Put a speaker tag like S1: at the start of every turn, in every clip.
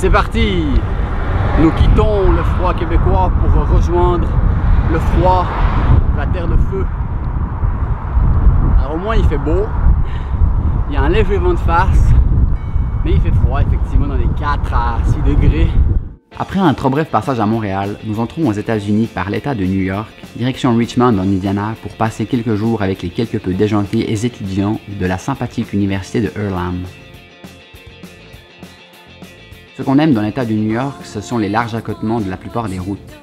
S1: c'est parti! Nous quittons le froid québécois pour rejoindre le froid de la terre de feu. Alors au moins il fait beau, il y a un léger vent de face, mais il fait froid effectivement dans les 4 à 6 degrés. Après un trop bref passage à Montréal, nous entrons aux États-Unis par l'État de New York, direction Richmond en Indiana pour passer quelques jours avec les quelque peu déjantés étudiants de la sympathique université de Earlham. Ce qu'on aime dans l'État de New York, ce sont les larges accotements de la plupart des routes.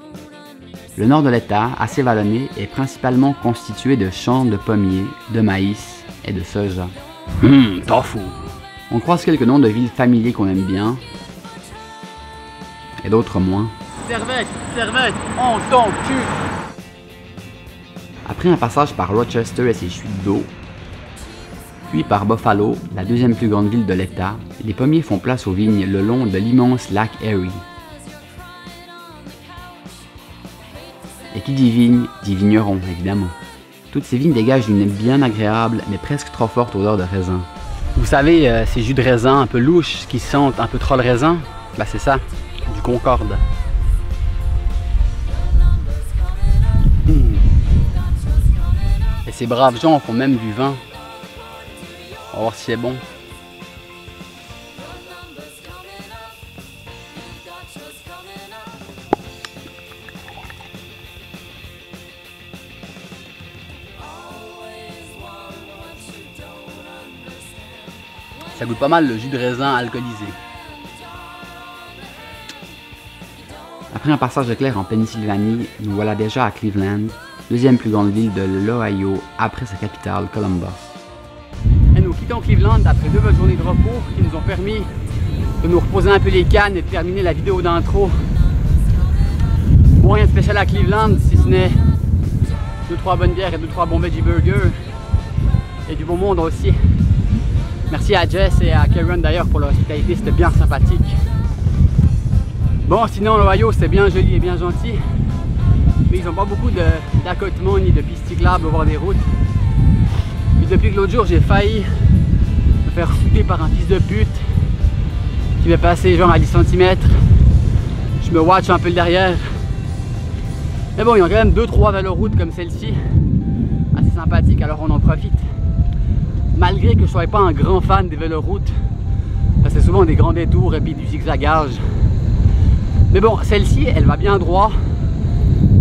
S1: Le nord de l'État, assez vallonné, est principalement constitué de champs de pommiers, de maïs et de soja. Tofu! On croise quelques noms de villes familiers qu'on aime bien, et d'autres moins. Servette, servette, on t'en cul! Après un passage par Rochester et ses chutes d'eau, puis par Buffalo, la deuxième plus grande ville de l'État, les pommiers font place aux vignes le long de l'immense lac Erie. Et qui dit vigne, dit vigneron, évidemment. Toutes ces vignes dégagent une bien agréable, mais presque trop forte odeur de raisin. Vous savez, ces jus de raisin un peu louches qui sentent un peu trop le raisin, bah c'est ça, du Concorde. Et ces braves gens font même du vin. On va voir si c'est bon. Ça goûte pas mal le jus de raisin alcoolisé. Après un passage éclair en Pennsylvanie, nous voilà déjà à Cleveland, deuxième plus grande ville de l'Ohio après sa capitale, Columbus. Et nous quittons Cleveland après 2 bonnes journées de repos qui nous ont permis de nous reposer un peu les cannes et de terminer la vidéo d'intro. Bon, rien de spécial à Cleveland, si ce n'est 2-3 bonnes bières et 2-3 bons veggie burgers et du beau monde aussi. Merci à Jess et à Karen d'ailleurs pour leur hospitalité, c'était bien sympathique. Bon, sinon l'Ohio c'est bien joli et bien gentil, mais ils n'ont pas beaucoup d'accotements ni de pistes cyclables au bord des routes. Et depuis que l'autre jour j'ai failli me faire souper par un fils de pute qui m'est passé genre à 10 cm, je me watch un peu le derrière. Mais bon, il y a quand même 2-3 véloroutes comme celle-ci, assez sympathiques, alors on en profite. Malgré que je ne sois pas un grand fan des véloroutes, parce que c'est souvent des grands détours et puis du zigzagage. Mais bon, celle-ci, elle va bien droit.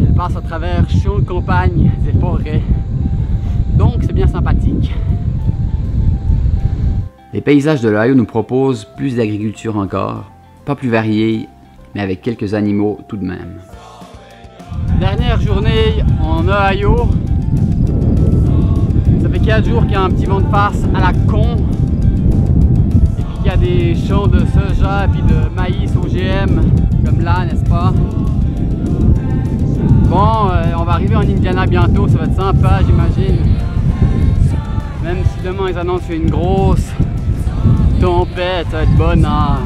S1: Elle passe à travers champs de campagne et forêts. Donc c'est bien sympathique. Les paysages de l'Ohio nous proposent plus d'agriculture encore. Pas plus variée, mais avec quelques animaux tout de même. Dernière journée en Ohio. Ça fait 4 jours qu'il y a un petit vent de face à la con. Et puis qu'il y a des champs de soja et puis de maïs OGM, comme là, n'est-ce pas? Bon, on va arriver en Indiana bientôt, ça va être sympa, j'imagine. Même si demain ils annoncent une grosse tempête, ça va être bonne. Hein.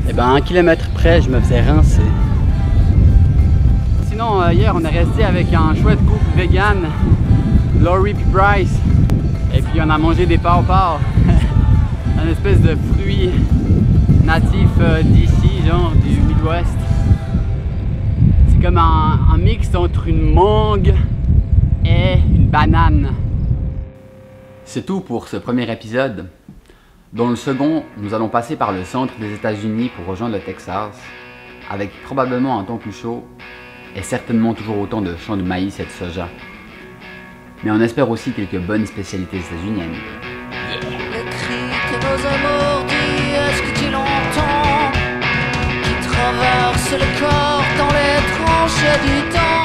S1: Et ben, à 1 kilomètre près, je me faisais rincer. Sinon, hier, on est resté avec un chouette couple vegan, Laurie et Bryce. Et puis, on a mangé des pao-pao, un espèce de fruit natif d'ici, genre du Midwest. C'est comme un mix entre une mangue et une banane. C'est tout pour ce premier épisode. Dans le second, nous allons passer par le centre des États-Unis pour rejoindre le Texas, avec probablement un temps plus chaud et certainement toujours autant de champs de maïs et de soja. Mais on espère aussi quelques bonnes spécialités états-uniennes.
S2: Le cri que nos amours disent, est-ce que tu l'entends, qui traverse le corps dans les tranchées du temps.